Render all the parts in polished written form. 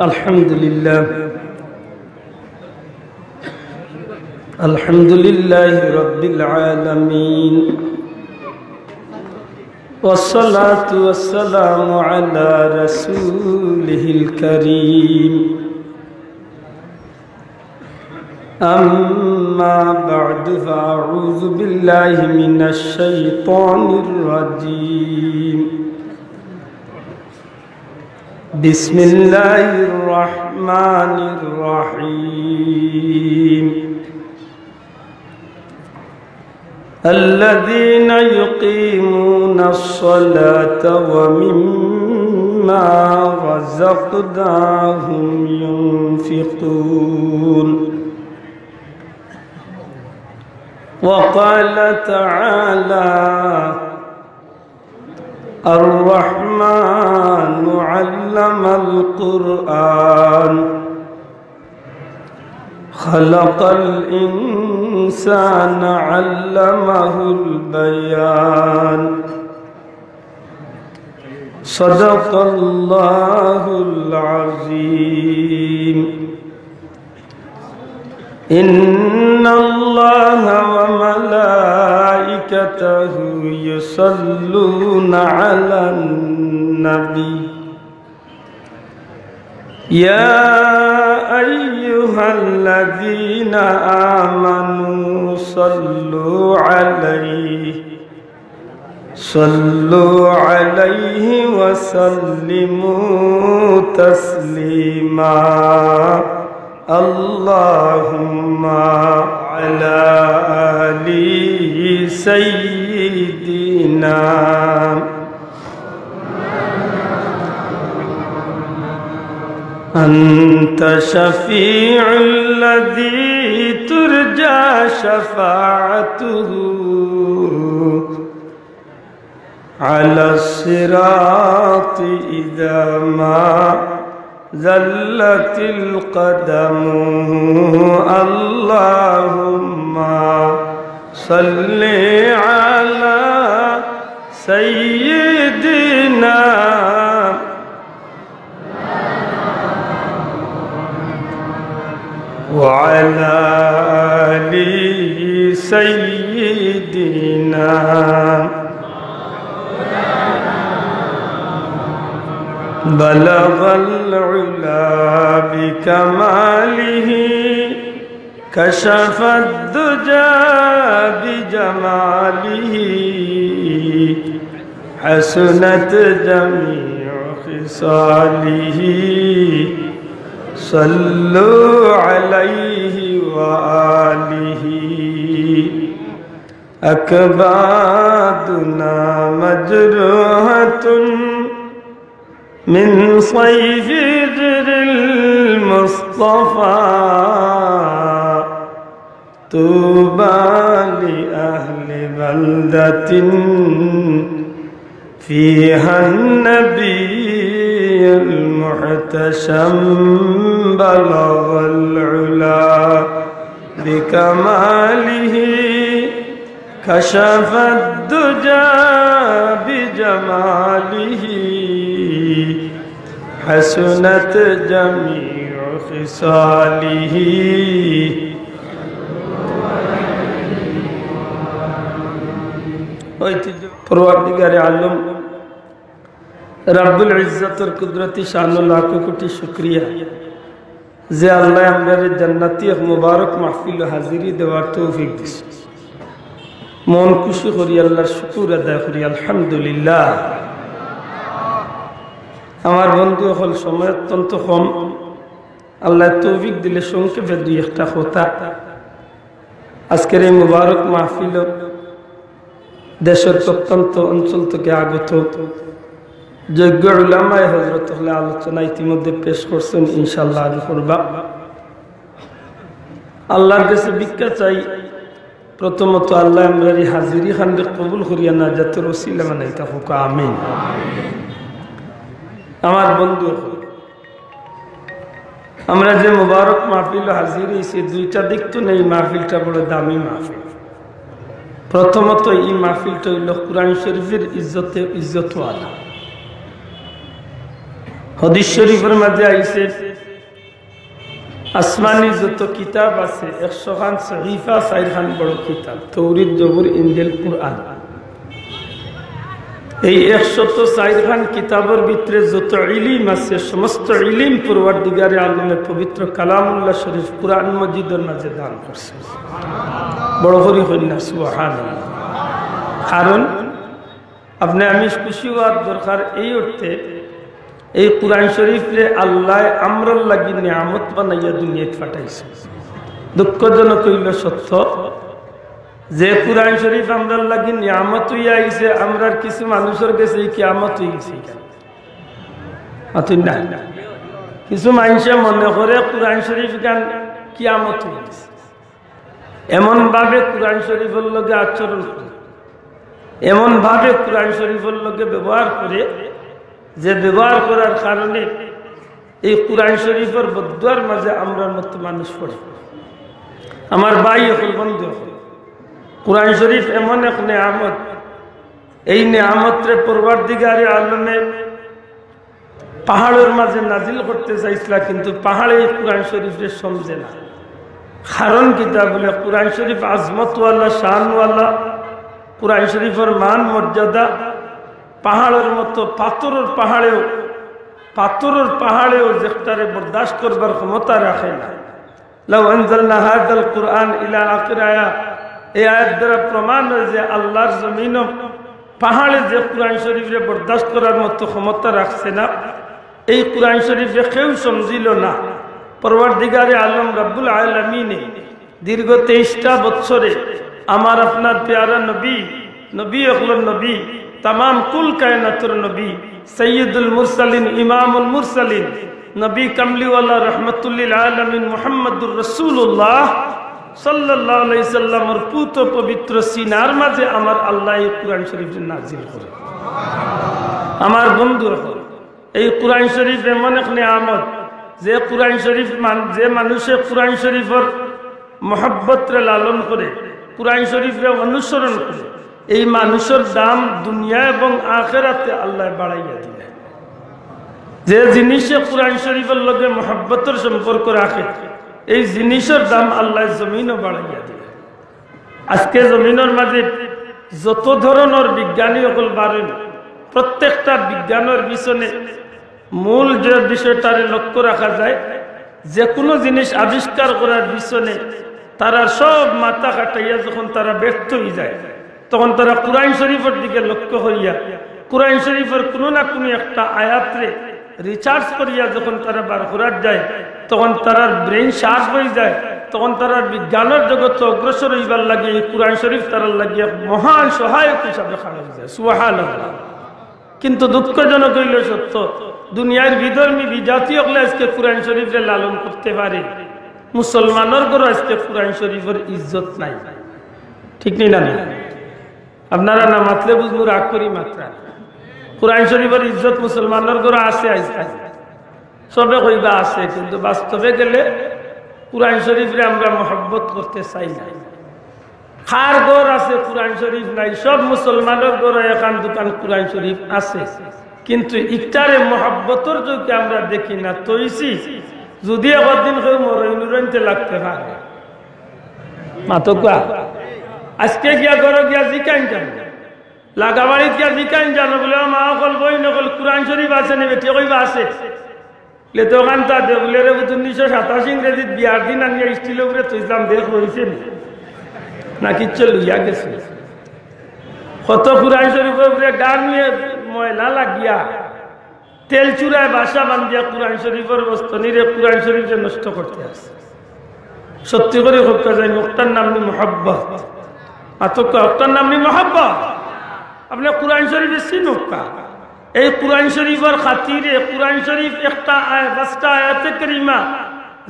الحمد لله رب العالمين والصلاة والسلام على رسوله الكريم أما بعد فأعوذ بالله من الشيطان الرجيم بسم الله الرحمن الرحيم الذين يقيمون الصلاة ومما رزقناهم ينفقون وقال تعالى الرحمن علم القرآن خلق الإنسان علمه البيان صدق الله العظيم إن الله وملائكته يصلون على النبي يا أيها الذين آمنوا صلوا عليه وسلموا تسليما اللهم على آل سيدنا أنت شفيع الذي ترجى شفاعته على الصراط إذا ما زلت القدم اللهم صل على سيدنا وعلى آل سيدنا بلغ العلا بكماله كشف الدجى بجماله حسنت جميع خصاله صلوا عليه وآله أكبادنا مجروحة من صيف در المصطفى طوبى لأهل بلدة فيها النبي المحتشم بلغ العلا بكماله كشف الدجى بجماله حسنت جميع خصاله পরওয়ারদিগার আলম রব্বুল ইজ্জতের কুদরতি শানুল লাখ কোটি শুকরিয়া যে আল্লাহ আমাদের জান্নাতি এক মুবারক মাহফিল হাজিরি দেওয়ার তৌফিক দিয়েছে মন খুশি করি আল্লাহর শুকর আদায় করি আলহামদুলিল্লাহ আমার বন্ধু হল সময় অত্যন্ত কম আল্লাহ তৌফিক দিলে সংক্ষেপে দুই একটা কথা আজকের এই মুবারক মাহফিল দেশের প্রত্যন্ত অঞ্চল থেকে আগত যোগ্য উলামায়ে হযরত হলে আলোচনা ইতিমধ্যে পেশ করছেন ইনশাআল্লাহ আজ করবা আল্লাহর কাছে ভিক্ষা চাই প্রথমত আল্লাহ আমরার হাজিরি খানকে কবুল করিয়া নাজাতের ওসিলা বানাইতা হোক আমিন আমার বন্ধু আমরা যে মুবারক মাহফিল হাজির হয়েছি দুইটা দিক তো নেই মাহফিলটা বড় দামি মাহফিল প্রথমত এই মাহফিলটা হইল কুরআন শরীফের ইজ্জত ওয়ালা হাদিস শরীফের মাঝে আইছে আসমানি যত কিতাব আছে 100 খান সহিফা 4 খান বড় কিতাব তৌরাত জবুর ইনজিল কুরআন এই 104 খান কিতাবের ভিতরে যত ইলম আছে সমস্ত ইলম পরওয়ারদিগারে আলমের পবিত্র কালামুল্লাহ শরীফ কুরআন মজিদের মাঝে দান করছে বড় করে কইনা সুবহানাল্লাহ। কারণ আপনি আমি খুশি হওয়ার দরকার এই অর্থে এই কুরআন শরীফে আল্লাহ আমরার লাগি নিয়ামত বানাইয়া দুনিয়াতে পাঠাইছে। দুঃখজনক হইল সত্য যে কুরআন শরীফ আমরার লাগি নিয়ামত হইয়া আইছে, আমরার কিছু মানুষের কাছে কিয়ামত হয়ে গেছে। না কিছু মানুষে মনে করে কুরআন শরীফ গান কিয়ামত হয়ে গেছে, এমন ভাবে কুরআন শরীফের লগে আচরণ করে, এমন ভাবে কুরআন শরীফের লগে ব্যবহার করে যে ব্যবহার করার কারণে এই কুরআন শরীফের বদুয়ার মাঝে আমরা মতো মানুষ পড়ে। আমার ভাই হল বন্ধু হল, কুরআন শরীফ এমন এক নেয়ামত, এই নেয়ামতরে পরওয়ারদিগারে আলমে পাহাড়ের মাঝে নাজিল করতে চাইছিল, কিন্তু পাহাড়ে কুরআন শরীফে সমঝে না। কারণ কিতা বলে কুরআন শরীফ আজমতওয়ালা শানওয়ালা, কুরআন শরীফের মান মর্যাদা পাহাড়ের মতো পাথরের পাহাড়েও যেটারে বরদাস্ত করবার ক্ষমতা রাখে না। লাউ আনজালনা হাযাল কুরআন ইলা আখির আয়াত, এই আয়াত দ্বারা প্রমাণ হয় যে আল্লাহর জমিন পাহাড়ে যে কুরআন শরীফে বরদাস্ত করার মতো ক্ষমতা রাখছে না, এই কুরআন শরীফে কেউ সমঝিল না। পরওয়ারদিগারে আলম রব্বুল আলামিনে দীর্ঘ 23টা বছরে আমার আপনার প্যারা নবী আখলুর নবী, तमाम कुल कायनातुर नबी, सैयदुल मुरसलिन, इमामुल मुरसलिन, नबी कमली वाला रहमतुल्लिल आलमीन मुहम्मदुर रसूलुल्लाह सल्लल्लाहु अलैहि वसल्लम और पूतो पवित्र सीनार माঝে আমার আল্লাহ এই কুরআন শরীফ নাজিল করে। আমার বন্ধুরা, এই কুরআন শরীফ এমন এক নিয়ামত যে কুরআন শরীফ যে মানুষে কুরআন শরীফের মহব্বতরে লালন করে, কুরআন শরীফে অনুসরণ করে, এই মানুষের দাম দুনিয়া এবং আখিরাতে আল্লাহ বাড়াইয়া দিলে। যে জিনিসে কুরআন শরীফের লগে মহব্বতের সম্পর্ক রাখে, এই জিনিসের দাম আল্লাহ জমিনও বাড়াইয়া দিলে। আজকে জমিনের মাঝে যত ধরনের বিজ্ঞানী সকল বাড়েন, প্রত্যেকটা বিজ্ঞানের পিছনে মূল যে বিষয়টারে লক্ষ্য রাখা যায়, যে কোনো জিনিস আবিষ্কার করার পিছনে তারা সব মাথা কাটাইয়া যখন তারা ব্যর্থ হয়ে যায়, তখন তারা কুরআন শরীফের দিকে লক্ষ্য করিয়া কুরআন শরীফের কোনো না কোনো একটা আয়াতরে রিসার্চ করিয়া যখন তারা বার করার যায়, তখন তারার ব্রেইন শার্প হয়ে যায়, তখন তারার বিজ্ঞানের জগৎ অগ্রসর হইবার লাগে এই কুরআন শরীফ তারার লাগিয়া মহান সহায়ক হিসাবে খাড়া হয়ে যায়। সুবহানাল্লাহ। কিন্তু দুঃখজনক হইল সত্য, দুনিয়ার বিধর্মী বিজাতি হলে আজকে কুরআন শরীফে লালন করতে পারে, মুসলমানের ঘরে আজকে কুরআন শরীফের ইজ্জত নাই। ঠিক নেই না? আপনারা না মাতলে বুঝবো, রাগ করি মাত্রা। কুরআন শরীফের ইজ্জত মুসলমানের ঘরে আছে, সবে কইবা আছে, কিন্তু বাস্তবে গেলে কুরআন শরীফে আমরা মহব্বত করতে চাই না। কার ঘর আছে কুরআন শরীফ নাই? সব মুসলমানের ঘরে এখান দোকান কুরআন শরীফ আছে, কিন্তু ইকটারে মহব্বতর যোগ্য আমরা দেখি না। তৈছি যদি একদিন কেউ মরইনুরতে লাগতে পারে মাতকা, আজকে গিয়া ঘরে গিয়া জিকাইন জানো, লাগাবাড়িত গিয়া জিকাইন জানো বলে মা অকল বই নকল কুরআন শরীফ আছে নে বেটি কইবা আছে লে দোকান তা দে বলে রে 1987 ইংরেজিত বিয়ার দিন আনিয়া স্টিল উপরে তুইলাম দেখ রইছে না কিচ্ছু লইয়া গেছে। কত কুরআন শরীফের উপরে গার নিয়ে ময়লা লাগিয়া তেল চুরায় বাসা বান্ধিয়া কুরআন শরীফের বস্তনিরে কুরআন শরীফে নষ্ট করতে আসে। সত্যি করে হত্যা যায় মুক্তার নামনি মোহাব্বত, আতকা হত্যার নামনি মোহাব্বত। আপনি কুরআন শরীফে চিনুকা, এই কুরআন শরীফের খাতিরে কুরআন শরীফ একটা 5টা আয়াতে কারিমা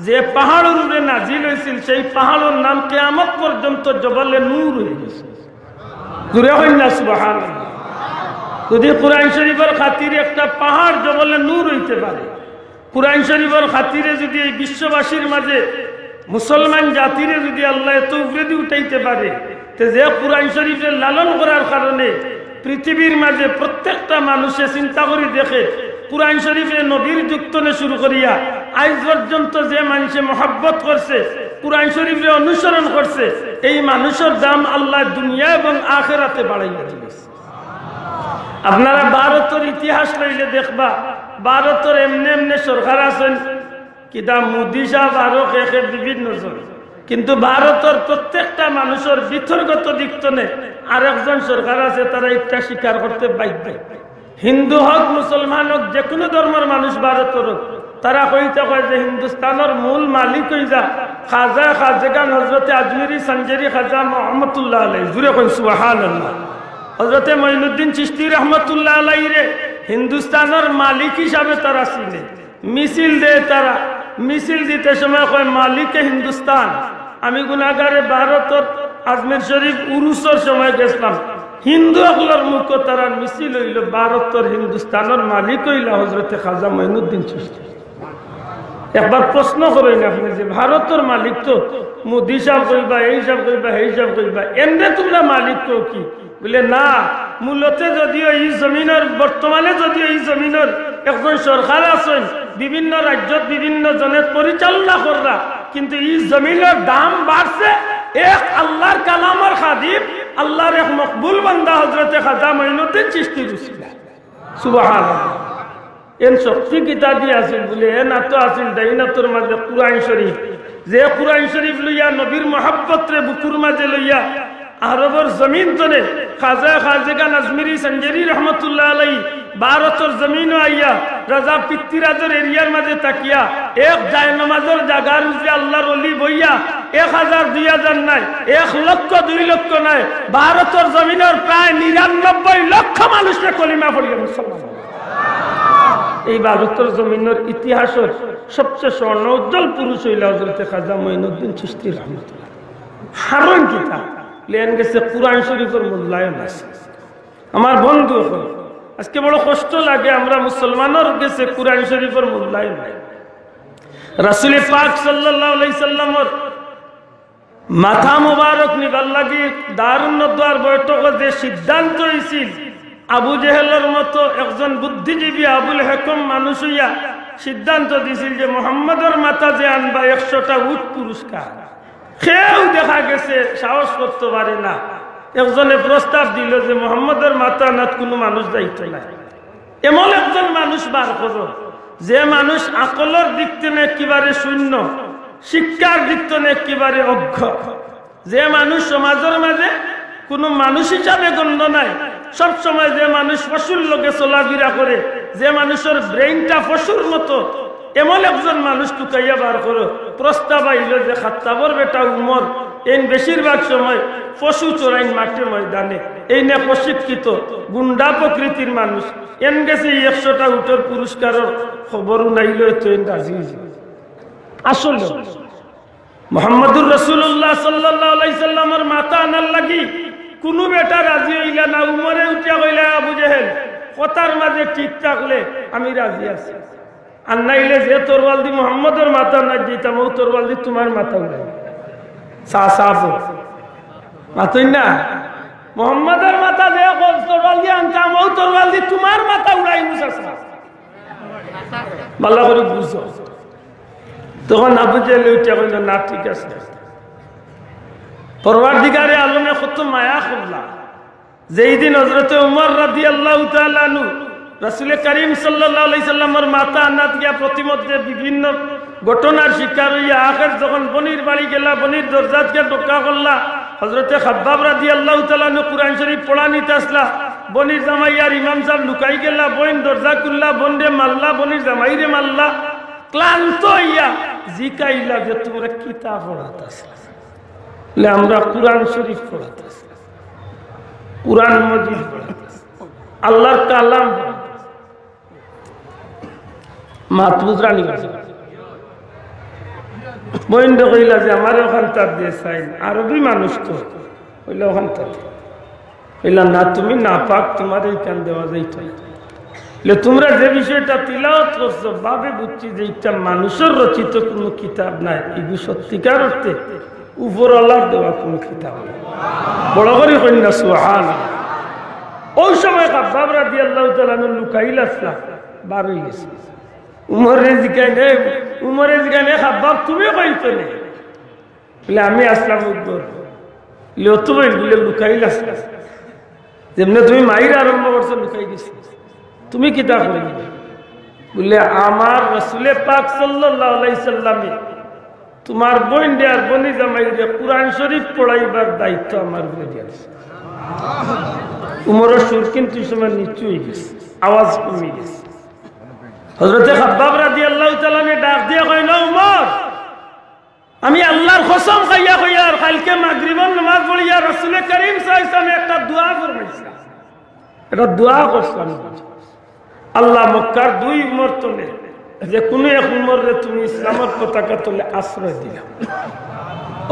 যে পাহাড়ের উপরে নাজিল হয়েছিল, সেই পাহাড়ের নাম কিয়ামত পর্যন্ত জবালে নূর হয়ে গেছে। জুড়ে হয় না সুবহানাল্লাহ? যদি কুরআন শরীফের খাতিরে একটা পাহাড় জবালে নূর হইতে পারে, কুরআন শরীফের খাতিরে যদি এই বিশ্ববাসীর মাঝে মুসলমান জাতিরে যদি আল্লাহ এত উপরে দিয়ে উঠাইতে পারে, তো যে কুরআন শরীফের লালন করার কারণে পৃথিবীর মাঝে প্রত্যেকটা মানুষে চিন্তা করে দেখে কুরআন শরীফে নবীর যুক্তনে শুরু করিয়া আজ পর্যন্ত যে মানুষে মহব্বত করছে, কুরআন শরীফে অনুসরণ করছে, এই মানুষের দাম আল্লাহ দুনিয়া এবং আখিরাতে বাড়াইয়া দিয়েছে। আপনারা ভারতের ইতিহাস লইলে দেখবা, ভারতের এমনি এমনি সরকার আছেন, কিতা মোদী সাহেব আরো বিভিন্ন জন, কিন্তু ভারতের প্রত্যেকটা মানুষের বিতর্গত দিকতনে আরেকজন সরকার আছে, তারা একটা স্বীকার করতে বাধ্য। হিন্দু হোক, মুসলমান হোক, যে কোনো ধর্মের মানুষ ভারতের হোক, তারা কইতে কয় যে হিন্দুস্তানের মূল মালিক হইয়া খাজা খাজগান হজরতে আজমিরি সঞ্জেরি খাজা রহমতুল্লাহ আলাই। জুড়ে কই সুবহানাল্লাহ। হজরতে মঈনুদ্দিন চিশতি রহমতুল্লাহ আলাই রে হিন্দুস্তানের মালিক হিসাবে তারা চিনে। মিছিল দেয় তারা, মিছিল দিতে সময় কয় মালিকে হিন্দুস্তান। আমি গুনাহগারে ভারতের আজমির শরীফ উরুসের সময় গেছিলাম, হিন্দু সকলের মুখ তারা মিছিল হইল ভারতের হিন্দুস্তানের মালিক হইল হজরতে খাজা মঈনুদ্দিন চিশতি। একবার প্রশ্ন করেন আপনি যে ভারতের মালিক তো মোদী সাহেব কইবা, এই সাহেব কইবা, এই সাহেব কইবা, এমনি তোমরা মালিক কেউ কি? বলে না, মূলত যদিও এই জমিনের, বর্তমানে যদিও এই জমিনের একজন সরকার আছেন, বিভিন্ন রাজ্যত বিভিন্ন জনের পরিচালনা কররা, কিন্তু এই জমিনের দাম বাড়ছে এক আল্লাহর কালামের খাদিম, আল্লাহর এক মকবুল বান্দা হযরতে খাজা মঈনুদ্দিন চিশতি রুসিলা। সুবহানাল্লাহ। এন শক্তি কিতা দিয়ে আছিল বলে এন তো আছিল দাইনাতর মাঝে কুরআন শরীফ, যে কুরআন শরীফ লইয়া নবীর মহব্বত রে বুকুর মাঝে লইয়া আরবর জমিন তনে খাজা খাজগান আজমিরি সঞ্জেরি রহমতুল্লাহ আলাই ভারতের জমিন আইয়া রাজা পিতৃরাজের এরিয়ার মাঝে তাকিয়া এক যায় নামাজের জায়গার উপরে আল্লাহর ওলি বইয়া 1000 2000 নাই, 1 লক্ষ 2 লক্ষ নাই, ভারতের জমিনের প্রায় 99 লক্ষ মানুষকে কলিমা পড়িয়া মুসলমান। এই ভারতের জমিনের ইতিহাসের সবচেয়ে স্বর্ণ উজ্জ্বল পুরুষ হইল হযরতে খাজা মঈনুদ্দিন চিশতি রহমতুল্লাহ। হারুন কিতাব লেন গেছে কুরআন শরীফের মূল্যায়ন আছে। আমার বন্ধু, আজকে বড় কষ্ট লাগে, আমরা মুসলমানের কাছে কুরআন শরীফের মূল্যায়ন নাই। রাসূল পাক সাল্লাল্লাহু আলাইহি সাল্লামের মাথা মুবারক নিবার লাগি দারুন নদওয়ার বৈঠকে যে সিদ্ধান্ত হইছিল, আবু জেহেলের মতো একজন বুদ্ধিজীবী আবুল হেকম মানুষ হইয়া সিদ্ধান্ত দিছিল যে মুহাম্মদের মাথা যে আনবা 100টা উট পুরস্কার। কেউ দেখা গেছে সাহস করতে পারে না। একজনে প্রস্তাব দিল যে মুহাম্মদের মাথা আনাত কোনো মানুষ দায়িত্ব নাই, এমন একজন মানুষ বার করো যে মানুষ আকলের দিক থেকে একেবারে শূন্য, শিক্ষার দিক থেকে একেবারে অজ্ঞ, যে মানুষ সমাজের মাঝে কোনো মানুষ হিসাবে গণ্য নাই, সব সময় যে মানুষ পশুর লোকে চলাফেরা করে, যে মানুষের ব্রেইনটা পশুর মতো, এমন একজন মানুষ টুকাইয়া বার করো। প্রস্তাব আইল যে খাত্তাবর বেটা উমর এই বেশিরভাগ সময় পশু চোরাইন মাঠে ময়দানে, এই না প্রশিক্ষিত গুন্ডা প্রকৃতির মানুষ, এন গেছে 100টা উটের পুরস্কারের খবরও নাইল। আসলে মুহাম্মদুর রাসূলুল্লাহ সাল্লাল্লাহু আলাইহি সাল্লামের মাথা আনার লাগি কোনো বেটা রাজি হইলা না। উমরে উঠিয়া কইলা, আবু জেহেল কথার মাঝে ঠিক থাকলে আমি রাজি আছি, আর নাইলে যে তরবাল দি মুহাম্মদের মাথা না দিতাম, ও তরবাল দি তোমার মাথা উড়াই মাথই না। মুহাম্মদের মাথা যে তরবাল দিয়ে আনতাম, ও তরবাল দি তোমার মাথা উড়াই মুসাসা। ভালো করে বুঝো। তখন আবু জেহেল উঠিয়া কইল, না ঠিক আছে, পরওয়ারদিগারে আলমে কত মায়া করলা। যেই দিন হযরতে উমর রাদিয়াল্লাহু তাআলা আনহু রাসূল করিম সাল্লাল্লাহু আলাইহি সাল্লামের মাথা আনাত গিয়া প্রতিমধ্যে বিভিন্ন ঘটনার শিকার হইয়া আখের যখন বনির বাড়ি গেলা, বনির দরজাতকে ঢোকা করলা, হযরতে খাব্বাব রাদিয়াল্লাহু তাআলা আনহু কুরআন শরীফ পড়া নিতে আসলা, বনির জামাইয়ার ইমাম সাহেব লুকাই গেলা, বইন দরজা খুললা, বনরে মারলা, বনির জামাইরে মারলা, ক্লান্ত হইয়া জিকাইলা যে তোমরা কিতাব পড়াতাছ? আমরা কুরআন শরীফ পড়াতাছি, কুরআন মজিদ পড়াতাছি, আল্লাহর কালাম। মাহফুজ রানী বইন কইলা যে আমার ওখান তার দিয়ে চাই, আরবি মানুষ তো কইলা ওখান তার কইলা না, তুমি না পাক, তোমার এইখান দেওয়া যাইত। তোমরা যে বিষয়টা তিলাওয়াত করছো, ভাবে বুঝছি যে এটা মানুষের রচিত কোনো কিতাব নাই, এগুলো সত্যিকার অর্থে উপরওয়ালার দেওয়া কোন কিতাব। বড় করে কন্যা সুবহানাল্লাহ। ওই সময় খাব্বাব রাদিয়াল্লাহু তাআলা লুকাইল আসলা, বার হয়ে গেছে। উমরে জিগানে খাব্বাব তুমি কইতো নে বলে আমি আসলাম উদ্দর লো বলে লুকাইল আসলা যেমনি তুমি মাইর আরম্ভ করছো লুকাই গেছি তুমি কিতা করি বলে আমার রাসূলে পাক সাল্লাল্লাহু আলাইহি সাল্লামে তোমার বোন আর বনি জামাইরে কুরআন শরীফ পড়াইবার দায়িত্ব আমার উপরে দিয়েছে। উমরের সুর কিন্তু সময় নিচু হয়ে গেছে, আওয়াজ কমে গেছে। হযরতে খাব্বাব রাদিয়াল্লাহু তাআলা ডাক দিয়ে কইল উমর আমি আল্লাহর কসম খাইয়া কইয়ার কালকে মাগরিবের নামাজ পড়িয়া রাসূল করিম সাল্লাল্লাহু আলাইহি ওয়াসাল্লাম একটা দোয়া ফরমাইছিলেন। এটা দোয়া করছেন আল্লাহ মক্কার দুই উমর তোলে যে কোনো এক উমরে তুমি ইসলামের পতাকা তোলে আশ্রয় দিলাম।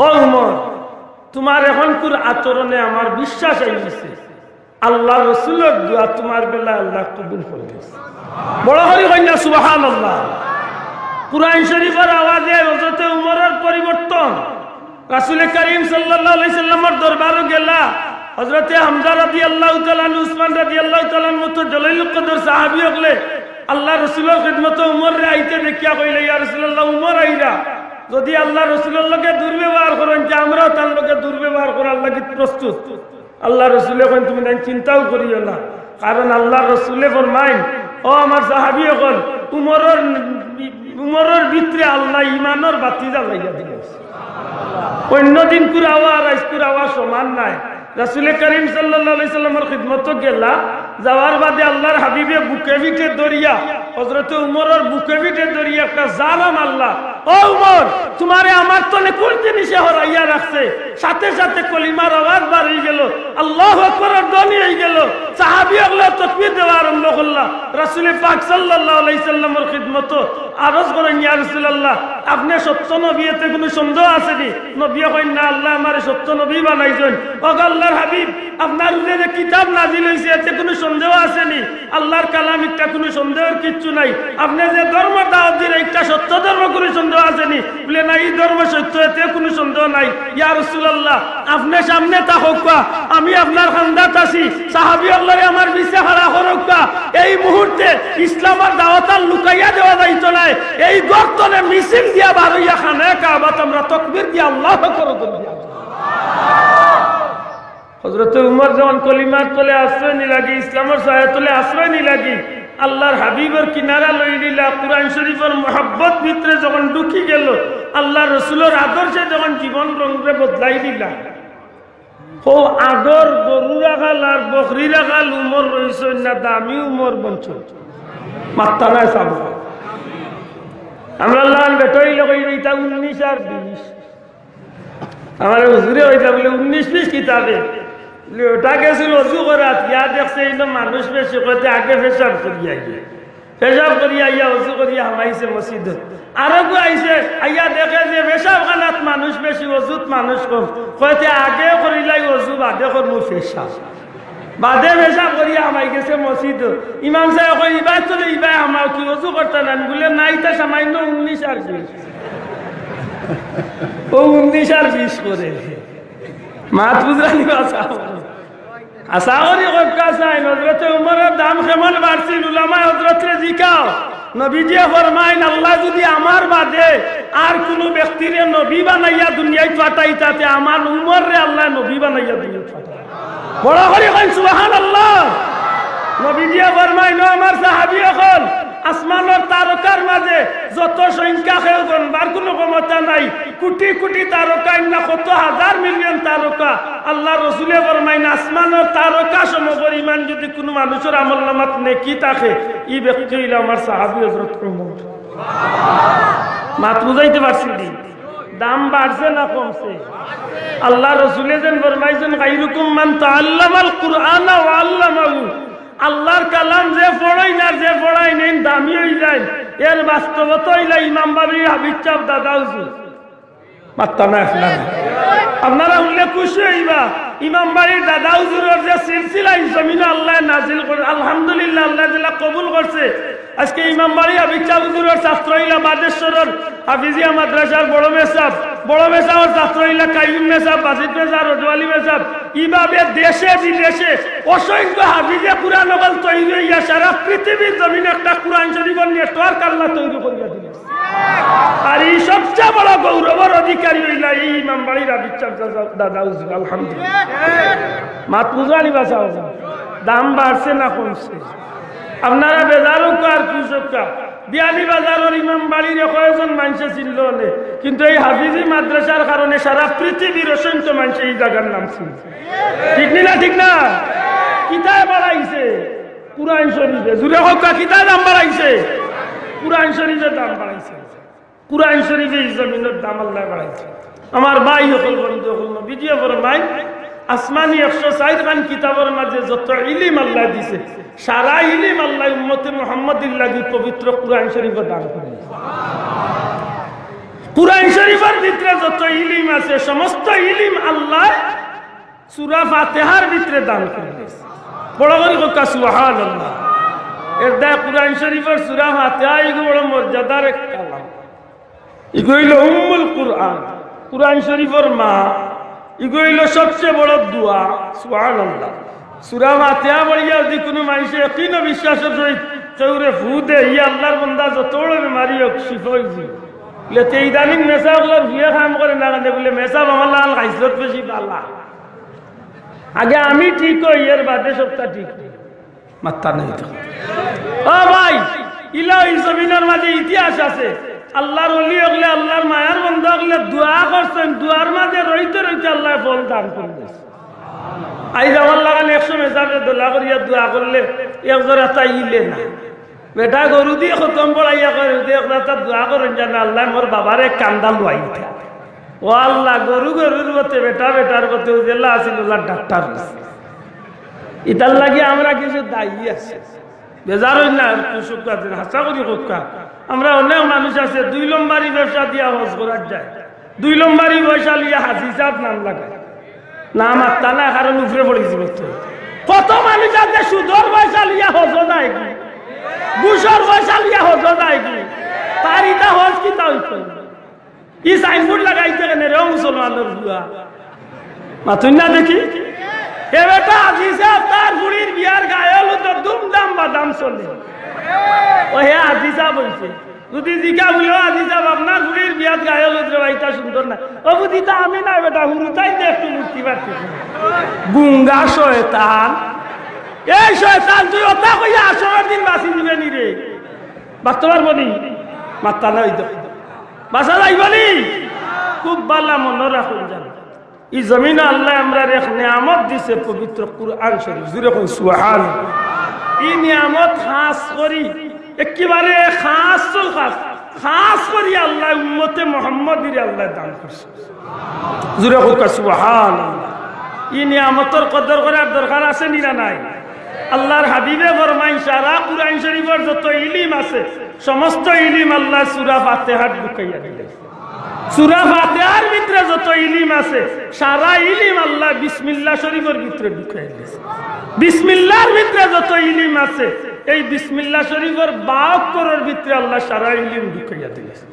ও উমর তোমার এখনকার আচরণে আমার বিশ্বাস হইছে আল্লাহ রাসূলের দোয়া তোমার বেলা আল্লাহ কবুল করবে। বড় হরি কইনা সুবহানাল্লাহ। কুরআন শরীফের আওয়াজে হযরত উমরের পরিবর্তন। রাসূল করিম সাল্লাল্লাহু আলাইহি সাল্লামের দরবারে গেলা হযরত হামজা রাদিয়াল্লাহু তাআলা উসমান রাদিয়াল্লাহু তাআলা মতো জলিলুল কদর সাহাবী হলে আল্লাহ রাসূলের খিদমতে উমর রে আইতে দেখিয়া কইলে ইয়া রাসূলুল্লাহ উমর আইরা যদি আল্লাহ রাসূলের লগে দুর্ব্যবহার করেন যে আমরাও তার লগে দুর্ব্যবহার করার লাগি প্রস্তুত। আল্লাহ রাসূল এখন তুমি চিন্তাও করিও না, কারণ আল্লাহ রাসূলে ফরমাইন ও আমার সাহাবী হল উমরের ভিতরে আল্লাহ ঈমানের বাতি জ্বালাইয়া দিয়েছে। অন্যদিন কুরাওয়া আর আজ কুরাওয়া সমান নাই। রাসূল করিম সাল্লাল্লাহু আলাইহি সাল্লামের খিদমতে গেলা যাওয়ার বাদে আল্লাহর হাবিবে বুকে পিঠে দরিয়া হযরত উমরের বুকে পিঠে দরিয়া একটা জালাম আল্লাহ ও উমর তোমারে আমার তলে কোন জিনিসে হরাইয়া রাখছে। সাথে সাথে কলিমার আওয়াজ বার হয়ে গেল, আল্লাহু আকবার ধ্বনি হয়ে গেল। সাহাবী আল্লাহ তাকবীর দেওয়া আরম্ভ করলা। রাসূল পাক সাল্লাল্লাহু আলাইহি সাল্লামের খিদমতে আরজ করেন ইয়া রাসূলুল্লাহ আপনি সত্য নবী এতে কোনো সন্দেহ আছে নি? নবী কইন না আল্লাহ আমারে সত্য নবী বানাইছেন। ও আল্লাহর হাবিব আপনার উপরে কিতাব নাজিল হইছে এতে কোনো সন্দেহ আছে নি? আল্লাহর কালাম এটা কোনো সন্দেহের কিচ্ছু নাই। আপনি যে ধর্ম দাওয়াত দিন এটা সত্য ধর্ম কোনো সন্দেহ আছে নি? বলে না এই ধর্ম সত্য এতে কোনো সন্দেহ নাই। ইয়া রাসূলুল্লাহ আপনি সামনে থাকুক, আমি আপনার খান্দাত আছি। সাহাবী আল্লাহরে আমার পিছে খাড়া করুক। এই মুহূর্তে ইসলামের দাওয়াত লুকাইয়া দেওয়া যাইতো না। এই গর্তনে মিছিল দিয়া বার হইয়া খানে কাবাত আমরা তাকবীর দিয়া আল্লাহু আকবার বলি। হযরত উমর যখন কলিমার তলে আশ্রয় নি লাগি, ইসলামের ছায়া তলে আশ্রয় নি লাগি, আল্লাহর হাবিবের কিনারা লই নিলা। কুরআন শরীফের মহব্বত ভিতরে যখন ঢুকি গেল, আল্লাহ রাসূলের আদর্শে যখন জীবন রঙে বদলাই দিলা। ও আগর গরু রাখাল আর বকরি রাখাল উমর রইছে না দামি উমর বঞ্চ মাত্তা নাই সাব। আমরা লাল বেটই লগই এটা 19 আর 20 আমার হুজুরে হইতা বলে 19-20 কিতাবে ওটা গেছিল অজু করাত। ইয়া দেখছে এই মানুষ বেশি করতে আগে পেশাব করিয়া গিয়ে পেশাব করিয়া ইয়া অজু করিয়া হামাইছে মসজিদে। আরো গো আইছে আইয়া দেখে যে পেশাব খানাত মানুষ বেশি অজুত মানুষ কম। কইতে আগে করিলাই অজু বাদে করমু পেশাব। বাদে পেশাব করিয়া হামাই গেছে মসজিদে। ইমাম সাহেব কই ইবাই চলে ইবাই হামাও কি অজু করতে না? বলে নাই তা সামান্য 19 আর 20 ও 19 আর 20 করে মাত বুঝানি ভাষা আসাওরি কবকা চাই। হযরত উমরের দাম কেমন বাড়ছিল উলামা হযরতরে জিকাও। নবীজি ফরমাইন আল্লাহ যদি আমার বাদে আর কোন ব্যক্তিরে নবী বানাইয়া দুনিয়ায় পাঠাইতাতে আমার উমররে আল্লাহ নবী বানাইয়া দুনিয়ায় পাঠায়। বড় করে কই সুবহানাল্লাহ। নবীজি ফরমাইন আমার সাহাবী হল আসমানের তারকার মাঝে যত সংখ্যা কেউ গণবার কোনো ক্ষমতা নাই। কোটি কোটি তারকা না কত হাজার মিলিয়ন তারকা। আল্লাহ রসুলে ফরমাইন আসমানের তারকা সমপরিমাণ যদি কোনো মানুষের আমলনামাত নেকি থাকে ই ব্যক্তি হইল আমার সাহাবী হযরত উমর। মাত বুঝাইতে পারছি দি দাম বাড়ছে না কমছে? আল্লাহ রসুলে যেন ফরমাইছেন গায়রুকুম মান তাআল্লামাল কুরআনা ওয়া আল্লামাহু। আল্লাহর কালাম যে পড়াই না যে পড়াই নেই দামি হয়ে যায়। এর বাস্তবতা হইলে ইমাম বাবি হাবিব চাপ দাদা হুজুর মাত্তা না আপনারা উল্লে খুশি হইবা। ইমাম বাড়ির দাদা হুজুরের যে সিলসিলা জমিন আল্লাহ নাজিল করে আলহামদুলিল্লাহ আল্লাহ যেটা কবুল করছে। আজকে ইমাম বাড়ি হাবিব চাপ হুজুরের ছাত্র হইলা বাদেশ্বরের হাফিজিয়া মাদ্রাসার বড় মেসাব বড় মেসাবর ছাত্র ইলা কাইম মেসাব বাসিত মেসাব রজওয়ালি মেসাব এইভাবে দেশে বিদেশে অসংখ্য হাফিজে কুরআন নকল তৈরি হইয়া সারা পৃথিবীর জমিনে একটা কুরআন শরীফের নেটওয়ার্ক আল্লাহ তৈরি করিয়া দিলেন। আর এই সবচেয়ে বড় গৌরবের অধিকারী হইলা এই ইমামবাড়ির আবিচ্ছার দাদা হুজুর। আলহামদুলিল্লাহ। মাত বুঝানি বাঁচাও, দাম বাড়ছে না কমছে? আপনারা বেজারও আর কৃষকরা বিয়ানি বাজারের ইমামবাড়ির কয়েকজন মানুষে চিনল না, কিন্তু এই হাফিজি মাদ্রাসার কারণে সারা পৃথিবীর অসংখ্য মানুষ এই জায়গার নাম চিনছে। ঠিক না? ঠিক না? কিতায় বাড়াইছে কুরআন শরীফে, জুড়ে হোক কিতায় দাম বাড়াইছে, কুরআন শরীফের দাম বাড়াইছে, কুরআন শরীফে জমিনের দাম আল্লাহ বাড়াইছে। আমার ভাই হল বন্ধু হল বিজয় ফরমাই আসমানি 104 খান কিতাবের মাঝে যত ইলম আল্লাহ দিছে সারা ইলম আল্লাহ উম্মতে মুহাম্মাদির লাগি পবিত্র কুরআন শরীফে দান করেছে। কুরআন শরীফের ভিতরে যত ইলম আছে সমস্ত ইলম আল্লাহ সূরা ফাতিহার ভিতরে দান করেছে। বড় করে কোকা সুবহানাল্লাহ। এর দা কুরআন শরীফের সূরা ফাতিহা এগুলো বড় মর্যাদার একটা কালাম, এগুলো উম্মুল কুরআন, কুরআন শরীফের মা, এগুলো সবচেয়ে বড় দোয়া। সুবহানাল্লাহ। সূরা ফাতিহা পড়িয়া যদি কোনো মানুষের ইয়াকিন ও বিশ্বাসের সহিত চৌরে ফু দে ই আল্লাহর বান্দা যত বড় বেমারি হোক শিফা হয়ে যাবে। বলে ইদানিং মেসাবগুলোর ভুয়ে কাম করে না কেন? বলে মেসাব আমার লাল খাইছত বেশি পাল্লা, আগে আমি ঠিক হই এর বাদে সপ্তাহ ঠিক মাত্রা নেই। ও ভাই, ইলা এই জমিনের মাঝে ইতিহাস আছে। আল্লাহর ওলি হলে আল্লাহর মায়ার বন্ধু হলে দোয়া করছেন, দোয়ার মাঝে রইতে রইতে আল্লাহ ফল দান করবেন। আই আমার লাগালে 100 মেসাবে দোলা করিয়া দোয়া করলে একজোর এটা ইলে না, বেটা গরু দিয়ে খতম পড়াইয়া করে তার দোয়া করেন যেন আল্লাহ মোর বাবারে কান্দা লুয়াই। ও আল্লাহ, গরু গরুর মতে বেটা বেটার মতে উজেলা আছিল ডাক্তার ইতার লাগে আমরা কিছু দায়ী আছে। বেজার হই না কুসুকা দিন হাসা করি কোকা। আমরা অনেক মানুষ আছে 2 নম্বরই ব্যবসা দিয়া হজ করার যায়, 2 নম্বরই পয়সা লিয়া হাজি সাহেব নাম লাগায়, নাম আত্মা না কারণ উপরে পড়েছিল। কত মানুষ আছে সুদর পয়সা লিয়া হজ যায় কি, ঘুষর পয়সা লিয়া হজ যায় কি, তার ইটা হজ কি তা হইত ই সাইনবোর্ড লাগাইতে কেন রে মুসলমানের বুয়া মাথুন না দেখি। এ বেটা হাজি সাহেব তার বুড়ির বিয়ার গায়ে তো দুমদাম বাদাম চলে। ও হে হাজি সাহেব হয়েছে, যদি জিকা বলো হাজি সাহেব আপনার বুড়ির বিয়ার গায়ে লোদ্রে ভাইটা সুন্দর না, ও বুঝিটা আমি না বেটা হুরুতাই তো একটু বুঝতে পারছি। গুঙ্গা শয়তান, এই শয়তান তুই ওটা কইয়া 18 দিন বাঁচি দিবে নি রে? বাঁচতে পারবো নি? মাত্রা নাই তো বাঁচা যাইব নি? খুব ভালো মনে রাখুন জানো, এই জমিনে আল্লাহ আমরা এক নিয়ামত দিছে পবিত্র কুরআন শরীফ। জুরে কোন সুবহানাল্লাহ। এই নিয়ামত খাস করি একেবারে খাস খাস করি আল্লাহ উম্মতে মুহাম্মাদির আল্লাহ দান করছে। জুরে কোন সুবহানাল্লাহ। এই নিয়ামতের কদর করার দরকার আছে নি না নাই? আল্লাহর হাবিবে ফরমাইন সারা কুরআন শরীফের যত ইলম আছে সমস্ত ইলম আল্লাহ সূরা ফাতিহাত ঢুকাইয়া দিলেন। সূরা ফাতিহার ভিতরে যত ইলম আছে সারা ইলম আল্লাহ বিসমিল্লাহ শরীফের ভিতরে ঢুকাইয়া দিয়েছে। বিসমিল্লাহর ভিতরে যত ইলম আছে এই বিসমিল্লাহ শরীফের 52 অক্ষরের ভিতরে আল্লাহ সারা ইলম ঢুকাইয়া দিয়েছে।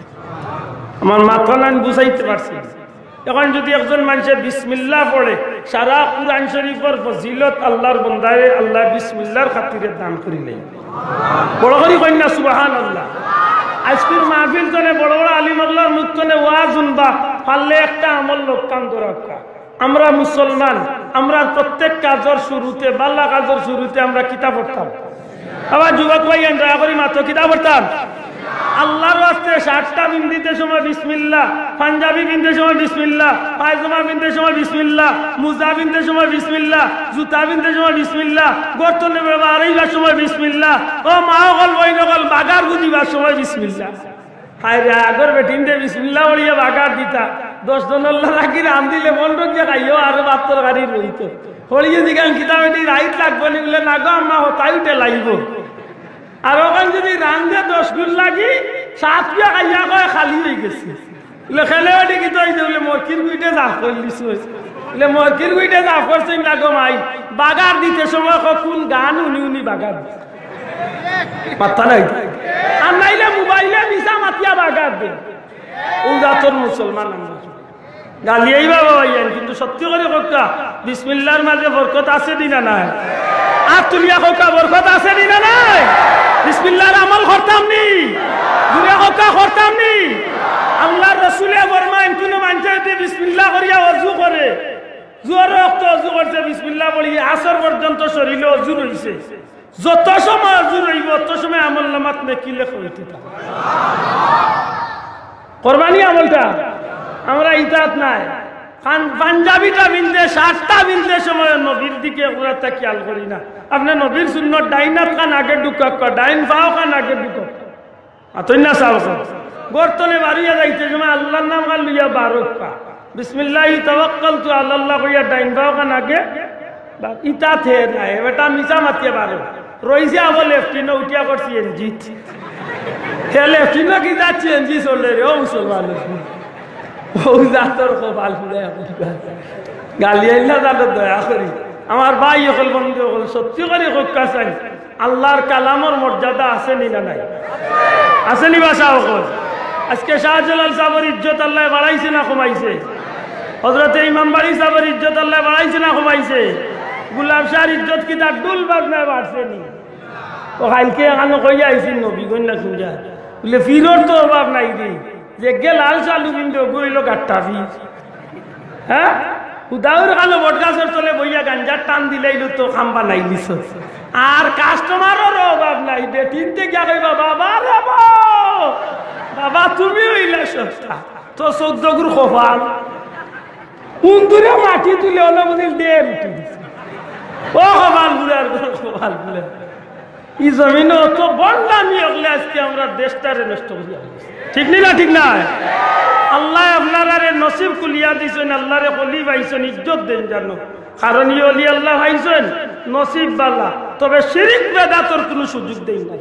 আমার মাথা নান বুঝাইতে পারছি। এখন যদি একজন মানুষে বিসমিল্লাহ পড়ে সারা কুরআন শরীফের ফজিলত আল্লাহর বান্দারে আল্লাহ বিসমিল্লাহর খাতিরে দান করিলেন। বড় করি কন্যা সুবহানাল্লাহ। আজকের মাহফিল তনে বড় বড় আলিম আল্লাহর মুখ তনে ওয়াজ শুনবা পারলে একটা আমল লোক কাম রাখা। আমরা মুসলমান, আমরা প্রত্যেক কাজের শুরুতে বাল্লা কাজের শুরুতে আমরা কিতাব পড়তাম। আবার যুবক ভাই দয়া করি মাত্র কিতাব পড়তাম। আল্লাহর ওয়াস্তে শার্টটা বিনতে সময় বিসমিল্লাহ, পাঞ্জাবি বিনতে সময় বিসমিল্লাহ, পায়জামা বিনতে সময় বিসমিল্লাহ, মুজা বিনতে সময় বিসমিল্লাহ, জুতা বিনতে সময় বিসমিল্লাহ, গর্তনে বাড়াইবার সময় বিসমিল্লাহ, ও মা হল বইন হল বাগার গুদিবার সময় বিসমিল্লাহ। হায় রে আগর বেটিনতে বিসমিল্লাহ বলিয়া বাগার দিতা 10 জন আল্লাহ রাখি রাম দিলে মন রক্ষা খাইও আর বাত্তর গাড়ি রইত হলিয়ে দিগান কিতাবেটি রাইট লাগবো নি বলে না গো আম্মা হতাইতে লাগব। আর ওখানে যদি রান্ধে 10 গুণ লাগি 7 পিয়া খাইয়া কয় খালি হয়ে গেছে। খেলে ওটি কি তৈরি বলে মরকির গুইটে জাফ করলিস বলে মরকির গুইটে জাফ করছেন না গো মাই বাগার দিতে সময় কোন গান উনি উনি বাগার মাথা নাই। আর নাইলে মোবাইলে মিশা মাতিয়া বাগার দে। ও জাতর মুসলমান আমরা গালিয়াই বাবা ভাইয়ান, কিন্তু সত্যি করে কোকা বিসমিল্লাহর মাঝে বরকত আছে দিনা নাই? আর তুলিয়া কোকা বরকত আছে দিনা নাই? বিসমিল্লাহর আমল করতাম নি, দুনিয়া কোকা করতাম নি। আল্লাহর রাসূলে ফরমায়েন কোন মানুষ যদি বিসমিল্লাহ করিয়া ওযু করে, জোর রক্ত ওযু করতে বিসমিল্লাহ বলি আসর পর্যন্ত শরীরে ওযু রইছে, যত সময় ওযু রইব তত সময় আমল নামাত নেকি লেখা হইতে থাকে। কোরবানি আমলটা আমরা ইতাত নাই, পাঞ্জাবিটা বিনতে শার্টটা বিনতে সময় নবীর দিকে ওরা তা খেয়াল করি না। আপনি নবীর সুন্নত ডাইনার কান আগে ঢুকাক, ডাইন পাও কান আগে ঢুকাক, আতই না চাও গর্তনে বাড়িয়া যাইতে সময় আল্লাহর নাম গাল লইয়া বারক পা বিসমিল্লাহি তাওয়াক্কালতু আলাল্লাহ কইয়া ডাইন পাও কান আগে ইতাত হে নাই। বেটা মিছা মাতিয়ে বারো রইছে আবার লেফটিনে উঠিয়া করছি এনজিত, হে লেফটিনে কি যাচ্ছি এনজি চলে রে ও মুসলমান গালি আইলা তাদের দয়া করি। আমার ভাই হল বন্ধু হল সত্যি করে হকা চাই, আল্লাহর কালামর মর্যাদা আসেনি না নাই? আসেনি বাসা হল? আজকে শাহজালাল সাহেবের ইজ্জত আল্লাহ বাড়াইছে না কমাইছে? হযরতে ইমাম বাড়ি সাহেবের ইজ্জত আল্লাহ বাড়াইছে না কমাইছে? গুলাব শাহর ইজ্জত কি তার ডুল বাজনায় বাড়ছেনি? ও কালকে এখানে কইয়া আইসিন নবী গন্যা খুঁজা বলে ফিরোর তো অভাব নাই দি যে গে লাল চালু কিন্তু গইল গাট্টা ফির। হ্যাঁ উদাউর কালো বটগাছের তলে বইয়া গাঞ্জার টান দিলাইল তো খাম্বা নাই দিছ। আর কাস্টমারের অভাব নাই, বেটিনতে গিয়া কইবা বাবা বাবা বাবা তুমি হইলা সস্তা তো 14 গুর খোফাল উন্দুরে মাটি তুলে হলো বলে দেড় উঠে দিছে। ও খোফাল বুড়ার খোফাল বুড়া ই জমিনে অত বন্ডামি হলে আজকে আমরা দেশটারে নষ্ট করিয়া, ঠিক না? ঠিক না? আল্লাহ আপনারে নসিব খুলিয়া দিছেন, আল্লাহরে কলি পাইছেন, ইজ্জত দেন জানো, কারণ ই অলি আল্লাহ পাইছেন নসিব বালা, তবে শিরিক বেদাতর কোনো সুযোগ দেই না।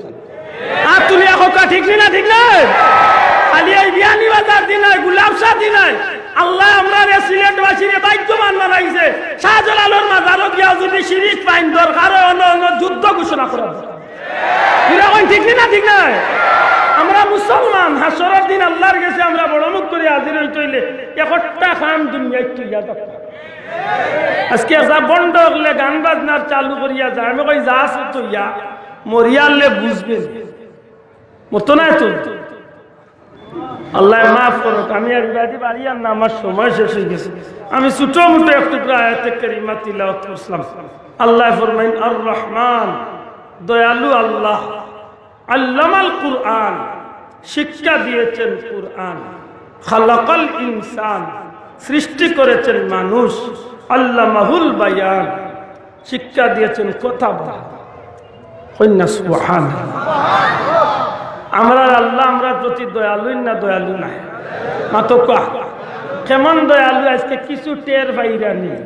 আর তুলিয়া কোকা, ঠিক না? ঠিক না? খালি এই বিয়ানি বাজার দিনাই গুলাব শাহ দিনাই আল্লাহ আমরা সিলেটবাসীরে ভাগ্যবান বানাইছে। শাহজালালের মাজারও গিয়া যদি শিরিক পাইন দরকার অন্য যুদ্ধ ঘোষণা করা, ঠিক না? ঠিক না? আমরা মুসলমান, হাসরের দিন আল্লাহর কাছে আমরা বড় মুখ করে হাজির হইতে হইলে একটা খান দুনিয়ায় তুইয়া দরকার। আজকে যা বন্ধ হলে গান বাজনার চালু করিয়া যায়, আমি কই যা আছে তুইয়া মরিয়ালে বুঝবে মতো না তো। আল্লাহ মাফ করুক, আমি আর বিবাদী বাড়ি আর না, আমার সময় শেষ হয়ে গেছে। আমি ছোট মোটো একটু আয়াতে কারিমা তিলাওয়াত করলাম। আল্লাহ ফরমাইন আর রহমান, দয়ালু আল্লাহ, আল্লামাল কুরআন, শিক্ষা দিয়েছেন কুরআন, খালাকাল ইনসান, সৃষ্টি করেছেন মানুষ, আল্লামাহুল বায়ান, শিক্ষা দিয়েছেন কথা বলা। কন্যা সুবহানাল্লাহ। আমরা আল্লাহ আমরা প্রতি দয়ালু না দয়ালু নাই? মাতো কেমন দয়ালু আজকে কিছু টের বাইরা নেই।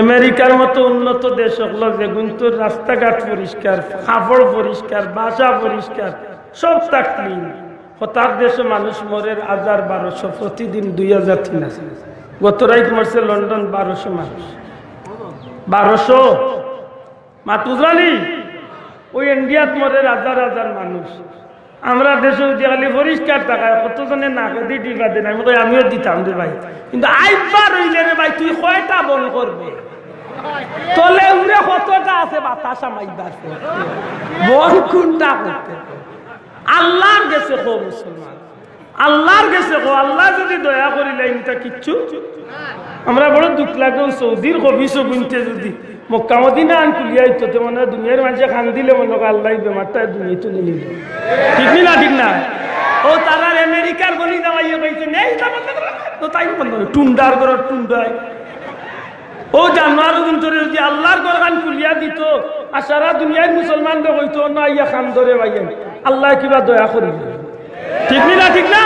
আমেরিকার মতো উন্নত দেশ হলো যেগুন তোর রাস্তাঘাট পরিষ্কার, কাপড় পরিষ্কার, বাসা পরিষ্কার, সব তা ক্লিন। হতার দেশে মানুষ মরে 1200 প্রতিদিন 2000 তিন আছে। গত রাত মরছে লন্ডন 1200 মানুষ, 1200 মাতুজানি। ওই ইন্ডিয়াত মরে 1000 মানুষ। আমরা দেশে খালি পরিষ্কার টাকায় কতজনে নাকে দিয়ে টিকা দেন, আমি কই আমিও দিতাম রে ভাই, কিন্তু আইবার হইলে রে ভাই তুই কয়টা বল করবে? তলে উড়ে কতটা আছে বাতাস আমাইবার বল কোনটা করতে? আল্লাহর গেছে কো মুসলমান, আল্লাহর গেছে কো। আল্লাহ যদি দয়া করিলে ইনটা কিচ্ছু। আমরা বড় দুঃখ লাগে সৌদির কবিসও গুনতে যদি মক্কা মদিনা আন কুলিয়াই তো মনে হয় দুনিয়ার মানুষে খান দিলে মনে হয় আল্লাহ বেমারটা দুনিয়া তুলে নিল, ঠিক না? ঠিক না? ও তারা আমেরিকার গলি দামাইয়ে পাইছে নেই তো তাই বন্ধ টুন্ডার ঘর টুন্ডায় ও জানোয়ার ধরে যদি আল্লাহর ঘর খান কুলিয়া দিত আর সারা দুনিয়ার মুসলমানদের হইতো না ইয়া খান ধরে ভাইয়া আল্লাহ কিবা দয়া করি, ঠিক না? ঠিক না?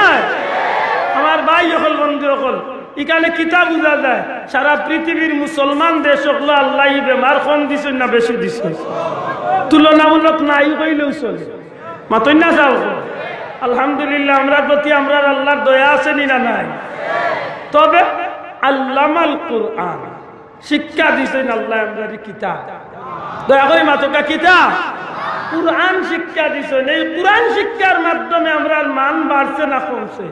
আমার ভাই হল বন্ধু হল এখানে কিতাব বুঝা যায় সারা পৃথিবীর মুসলমান দেশ হলো আল্লাহ বেমার কম দিছে না বেশি দিছে, তুলনামূলক নাই কইলেও চলে। মাতই না যাও আলহামদুলিল্লাহ। আমরা প্রতি আমরা আল্লাহর দয়া আছে না নাই? তবে আল্লামাল কুরআন, শিক্ষা দিছেন আল্লাহ আমরা কিতাব। দয়া করে মাতকা কিতাব কুরআন শিক্ষা দিছেন। এই কুরআন শিক্ষার মাধ্যমে আমরা মান বাড়ছে না কমছে?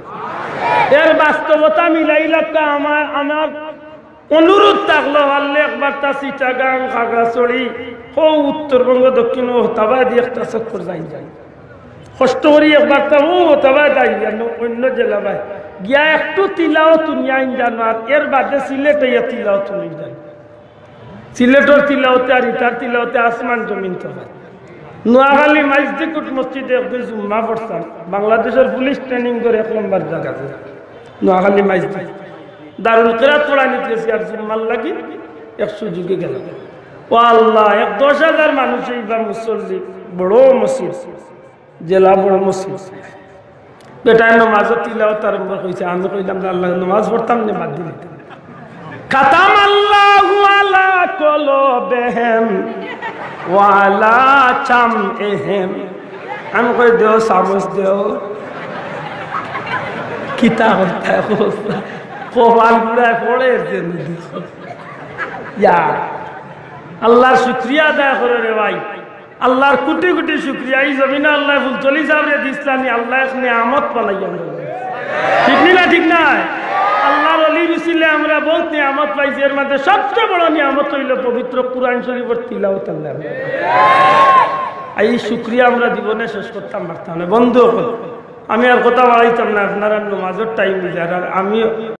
এর বাস্তবতা মিলাইলাটা আমার অনুরোধ থাকলো, পারলে একবার তা চিটাগাং, খাগড়াছড়ি, উত্তরবঙ্গ, দক্ষিণ হতাবাই দিয়ে একটা চক্কর যাই কষ্ট করি একবার তা হতাবাই যাই অন্য জেলা ভাই গিয়া একটু তিলাও তুনিয়া জানো। আর এর বাদে সিলেটে তিলাও তুলি যাই। সিলেটের তিলাওতে আর ইটার তিলাওতে আসমান জমিন তো হয়। নোয়াখালী মাইজদিকুট মসজিদে একদিন জুম্মা পড়তাম। বাংলাদেশের পুলিশ ট্রেনিং করে 1 নম্বর জায়গা নোয়াখালী মাইজদিক দারুল কিরাত পড়া নিতে গেছি। আর জুম্মার লাগি 100 যুগে গেল। ও আল্লাহ, 10,000 মানুষ এইবার মুসল্লি, বড় মসজিদ, জেলা বড় মসজিদ। বেটায় নমাজও তিলাওয়াত আরম্ভ হয়েছে। আমি কইলাম আল্লাহ, নমাজ পড়তাম না, বাদ দিলে খাতাম আল্লাহু আলা কলবেহিম ওয়া আলা চামইহিম। আমি কই দেও সামস দেও কিতাব কোরআন পড়ে পড়ে আল্লাহর শুকরিয়া আদায় করে রে ভাই। আল্লাহর কোটি কোটি শুকরিয়া। এই জমিনে আল্লাহ ফুলতলি সাহেবরে দিসলানি, আল্লাহ নিয়ামত পালাইয়া, ঠিক না? ঠিক না? আল্লাহর ওলি বিছিলে আমরা বহুত নিয়ামত পাইছি। এর মধ্যে সবচেয়ে বড় নিয়ামত হইল পবিত্র কুরআন শরীফের তিলাওয়াত। আল্লাহ এই শুকরিয়া আমরা জীবনে শেষ করতাম পারতাম না। বন্ধু, আমি আর কথা বাড়াইতাম না, আপনারা নামাজের টাইম। আর আমি